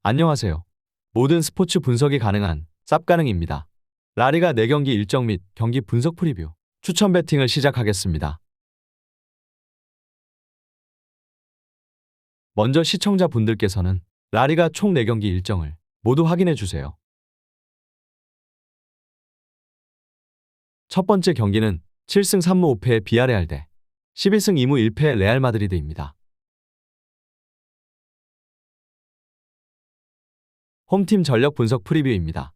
안녕하세요. 모든 스포츠 분석이 가능한 쌉가능입니다. 라리가 4경기 일정 및 경기 분석 프리뷰 추천 배팅을 시작하겠습니다. 먼저 시청자분들께서는 라리가 총 4경기 일정을 모두 확인해 주세요. 첫 번째 경기는 7승 3무 5패의 비아레알 대 11승 2무 1패의 레알 마드리드입니다. 홈팀 전력 분석 프리뷰입니다.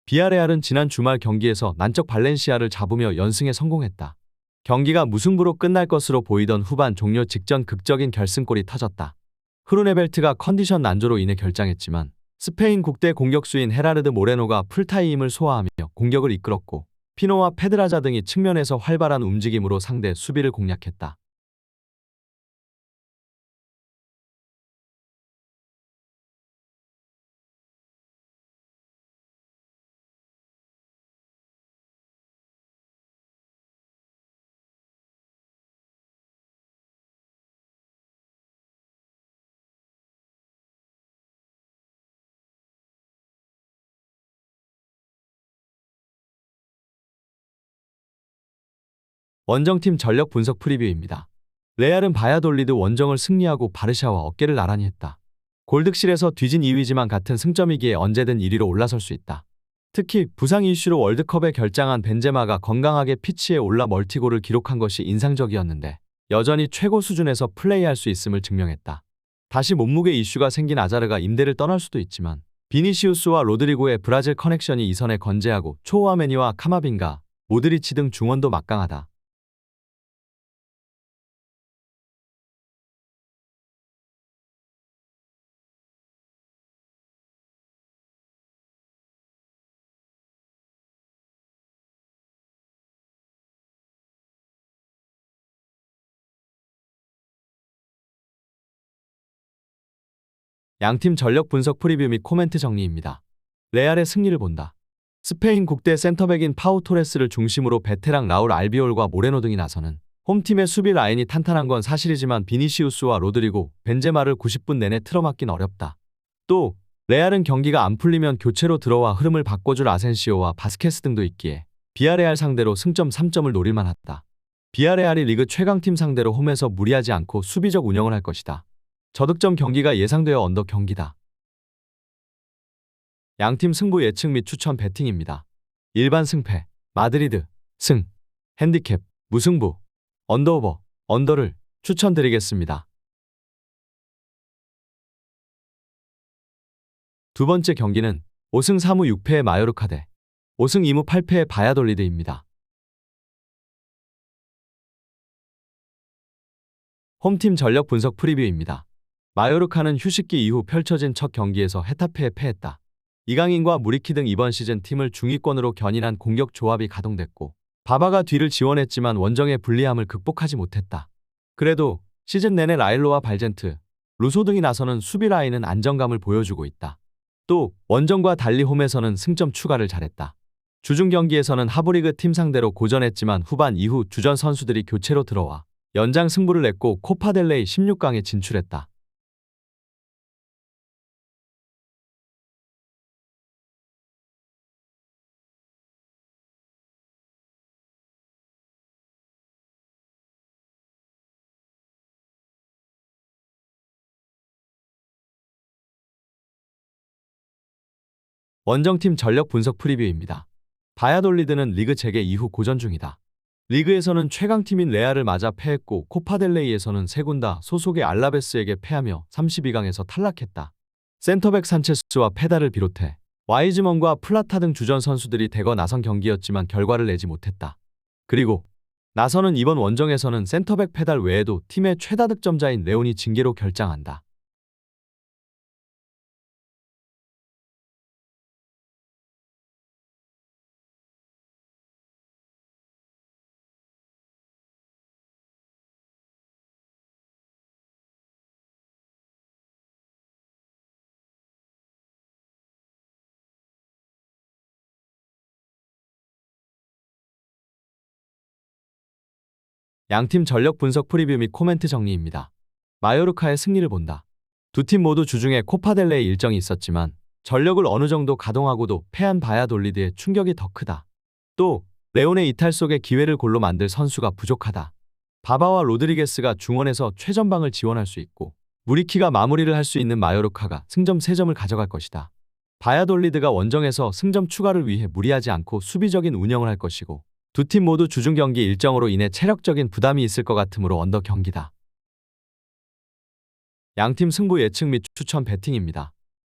비아레알은 지난 주말 경기에서 난적 발렌시아를 잡으며 연승에 성공했다. 경기가 무승부로 끝날 것으로 보이던 후반 종료 직전 극적인 결승골이 터졌다. 흐르네벨트가 컨디션 난조로 인해 결장했지만 스페인 국대 공격수인 헤라르드 모레노가 풀타임을 소화하며 공격을 이끌었고 피노와 페드라자 등이 측면에서 활발한 움직임으로 상대 수비를 공략했다. 원정팀 전력 분석 프리뷰입니다. 레알은 바야돌리드 원정을 승리하고 바르샤와 어깨를 나란히 했다. 골득실에서 뒤진 2위지만 같은 승점이기에 언제든 1위로 올라설 수 있다. 특히 부상 이슈로 월드컵에 결장한 벤제마가 건강하게 피치에 올라 멀티골을 기록한 것이 인상적이었는데 여전히 최고 수준에서 플레이할 수 있음을 증명했다. 다시 몸무게 이슈가 생긴 아자르가 임대를 떠날 수도 있지만 비니시우스와 로드리고의 브라질 커넥션이 이 선에 건재하고 초우아메니와 카마빈가, 모드리치 등 중원도 막강하다. 양팀 전력 분석 프리뷰 및 코멘트 정리입니다. 레알의 승리를 본다. 스페인 국대 센터백인 파우 토레스를 중심으로 베테랑 라울 알비올과 모레노 등이 나서는 홈팀의 수비 라인이 탄탄한 건 사실이지만 비니시우스와 로드리고, 벤제마를 90분 내내 틀어막긴 어렵다. 또 레알은 경기가 안 풀리면 교체로 들어와 흐름을 바꿔줄 아센시오와 바스케스 등도 있기에 비아레알 상대로 승점 3점을 노릴만 하다. 비아레알이 리그 최강팀 상대로 홈에서 무리하지 않고 수비적 운영을 할 것이다. 저득점 경기가 예상되어 언더 경기다. 양팀 승부 예측 및 추천 배팅입니다. 일반 승패, 마드리드, 승, 핸디캡, 무승부, 언더오버, 언더를 추천드리겠습니다. 두 번째 경기는 5승 4무 6패의 마요르카 대 5승 2무 8패의 바야돌리드입니다. 홈팀 전력 분석 프리뷰입니다. 마요르카는 휴식기 이후 펼쳐진 첫 경기에서 헤타페에 패했다. 이강인과 무리키 등 이번 시즌 팀을 중위권으로 견인한 공격 조합이 가동됐고 바바가 뒤를 지원했지만 원정의 불리함을 극복하지 못했다. 그래도 시즌 내내 라일로와 발젠트, 루소 등이 나서는 수비 라인은 안정감을 보여주고 있다. 또 원정과 달리 홈에서는 승점 추가를 잘했다. 주중 경기에서는 하브리그 팀 상대로 고전했지만 후반 이후 주전 선수들이 교체로 들어와 연장 승부를 냈고 코파델레이 16강에 진출했다. 원정팀 전력 분석 프리뷰입니다. 바야돌리드는 리그 재개 이후 고전 중이다. 리그에서는 최강팀인 레알을 맞아 패했고 코파델레이에서는 세군다 소속의 알라베스에게 패하며 32강에서 탈락했다. 센터백 산체스와 페달을 비롯해 와이즈먼과 플라타 등 주전 선수들이 대거 나선 경기였지만 결과를 내지 못했다. 그리고 나서는 이번 원정에서는 센터백 페달 외에도 팀의 최다 득점자인 레온이 징계로 결장한다. 양팀 전력 분석 프리뷰 및 코멘트 정리입니다. 마요르카의 승리를 본다. 두 팀 모두 주중에 코파델레이 일정이 있었지만 전력을 어느 정도 가동하고도 패한 바야돌리드의 충격이 더 크다. 또 레온의 이탈 속에 기회를 골로 만들 선수가 부족하다. 바바와 로드리게스가 중원에서 최전방을 지원할 수 있고 무리키가 마무리를 할 수 있는 마요르카가 승점 3점을 가져갈 것이다. 바야돌리드가 원정에서 승점 추가를 위해 무리하지 않고 수비적인 운영을 할 것이고 두 팀 모두 주중 경기 일정으로 인해 체력적인 부담이 있을 것 같으므로 언더 경기다. 양팀 승부 예측 및 추천 배팅입니다.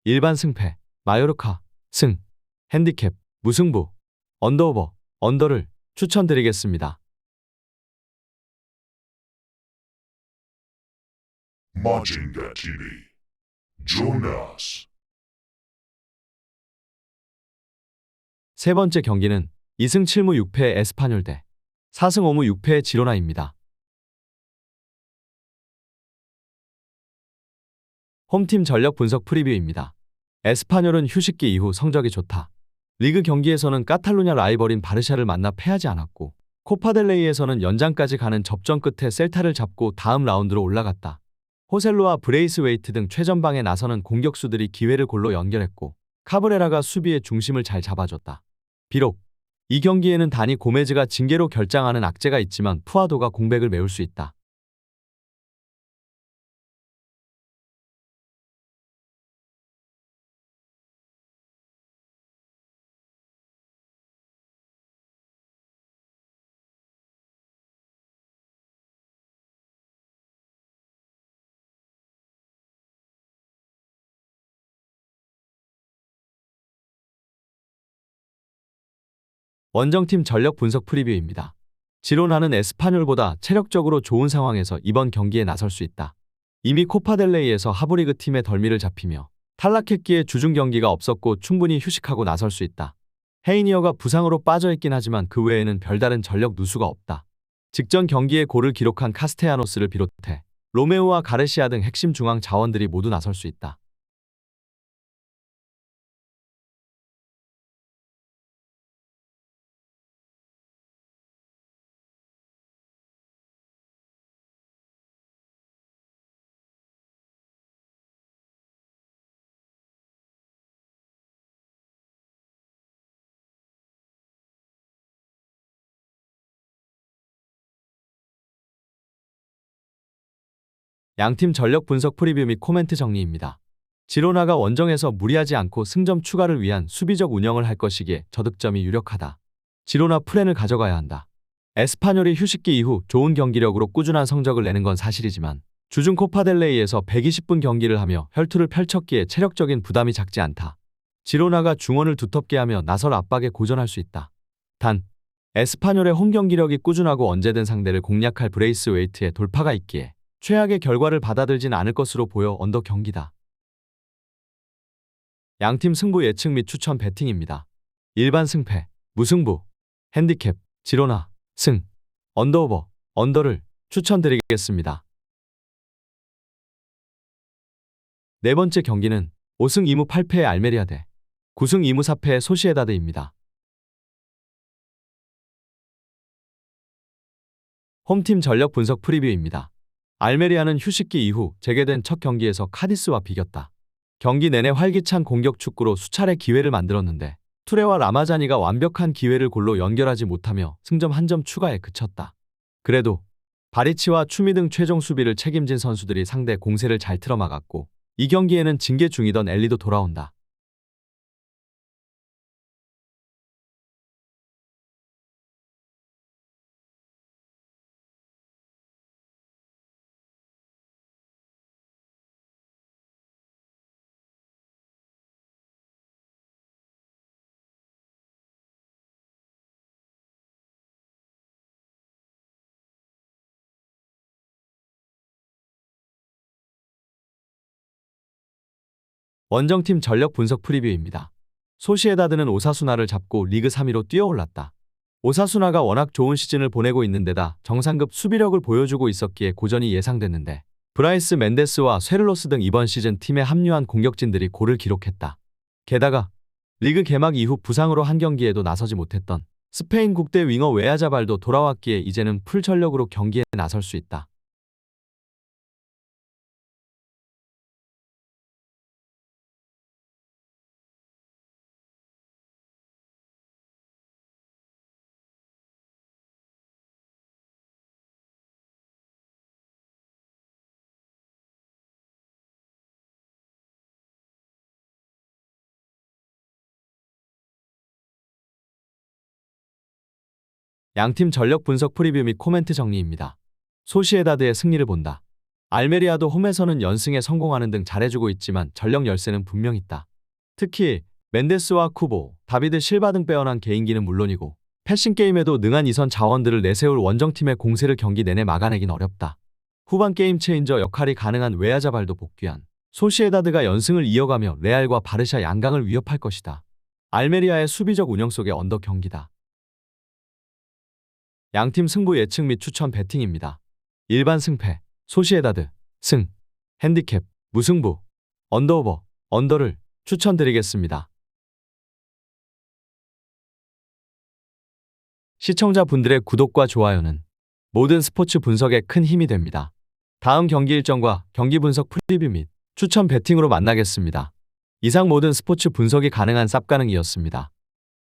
일반 승패, 마요르카, 승, 핸디캡, 무승부, 언더오버, 언더를 추천드리겠습니다. Majinga TV. Join us. 세 번째 경기는 2승 7무 6패의 에스파뇰 대 4승 5무 6패의 지로나입니다. 홈팀 전력 분석 프리뷰입니다. 에스파뇰은 휴식기 이후 성적이 좋다. 리그 경기에서는 카탈루냐 라이벌인 바르샤를 만나 패하지 않았고 코파델레이에서는 연장까지 가는 접전 끝에 셀타를 잡고 다음 라운드로 올라갔다. 호셀로와 브레이스웨이트 등 최전방에 나서는 공격수들이 기회를 골로 연결했고 카브레라가 수비의 중심을 잘 잡아줬다. 비록 이 경기에는 다니 고메즈가 징계로 결장하는 악재가 있지만 푸아도가 공백을 메울 수 있다. 원정팀 전력 분석 프리뷰입니다. 지로나는 에스파뇰보다 체력적으로 좋은 상황에서 이번 경기에 나설 수 있다. 이미 코파델레이에서 하브리그 팀의 덜미를 잡히며 탈락했기에 주중 경기가 없었고 충분히 휴식하고 나설 수 있다. 헤이니어가 부상으로 빠져있긴 하지만 그 외에는 별다른 전력 누수가 없다. 직전 경기에 골을 기록한 카스테야노스를 비롯해 로메오와 가르시아 등 핵심 중앙 자원들이 모두 나설 수 있다. 양팀 전력 분석 프리뷰 및 코멘트 정리입니다. 지로나가 원정에서 무리하지 않고 승점 추가를 위한 수비적 운영을 할 것이기에 저득점이 유력하다. 지로나 프렌을 가져가야 한다. 에스파뇰이 휴식기 이후 좋은 경기력으로 꾸준한 성적을 내는 건 사실이지만 주중 코파델레이에서 120분 경기를 하며 혈투를 펼쳤기에 체력적인 부담이 작지 않다. 지로나가 중원을 두텁게 하며 나설 압박에 고전할 수 있다. 단, 에스파뇰의 홈 경기력이 꾸준하고 언제든 상대를 공략할 브레이스웨이트의 돌파가 있기에 최악의 결과를 받아들진 않을 것으로 보여 언더 경기다. 양팀 승부 예측 및 추천 배팅입니다. 일반 승패, 무승부, 핸디캡, 지로나, 승, 언더오버, 언더를 추천드리겠습니다. 네 번째 경기는 5승 2무 8패의 알메리아 대 9승 2무 4패의 소시에다드입니다. 홈팀 전력 분석 프리뷰입니다. 알메리아는 휴식기 이후 재개된 첫 경기에서 카디스와 비겼다. 경기 내내 활기찬 공격 축구로 수차례 기회를 만들었는데 투레와 라마자니가 완벽한 기회를 골로 연결하지 못하며 승점 1점 추가에 그쳤다. 그래도 바리치와 추미 등 최종 수비를 책임진 선수들이 상대 공세를 잘 틀어막았고 이 경기에는 징계 중이던 엘리도 돌아온다. 원정팀 전력 분석 프리뷰입니다. 소시에다드는 오사수나를 잡고 리그 3위로 뛰어올랐다. 오사수나가 워낙 좋은 시즌을 보내고 있는데다 정상급 수비력을 보여주고 있었기에 고전이 예상됐는데 브라이스 멘데스와 쇠를로스 등 이번 시즌 팀에 합류한 공격진들이 골을 기록했다. 게다가 리그 개막 이후 부상으로 한 경기에도 나서지 못했던 스페인 국대 윙어 웨아자발도 돌아왔기에 이제는 풀 전력으로 경기에 나설 수 있다. 양팀 전력 분석 프리뷰 및 코멘트 정리입니다. 소시에다드의 승리를 본다. 알메리아도 홈에서는 연승에 성공하는 등 잘해주고 있지만 전력 열세는 분명 있다. 특히 멘데스와 쿠보, 다비드 실바 등 빼어난 개인기는 물론이고 패싱 게임에도 능한 이선 자원들을 내세울 원정팀의 공세를 경기 내내 막아내긴 어렵다. 후반 게임 체인저 역할이 가능한 웨아자발도 복귀한 소시에다드가 연승을 이어가며 레알과 바르샤 양강을 위협할 것이다. 알메리아의 수비적 운영 속의 언더 경기다. 양팀 승부 예측 및 추천 배팅입니다. 일반 승패, 소시에다드, 승, 핸디캡, 무승부, 언더오버, 언더를 추천드리겠습니다. 시청자분들의 구독과 좋아요는 모든 스포츠 분석에 큰 힘이 됩니다. 다음 경기 일정과 경기 분석 프리뷰 및 추천 배팅으로 만나겠습니다. 이상 모든 스포츠 분석이 가능한 쌉가능이었습니다.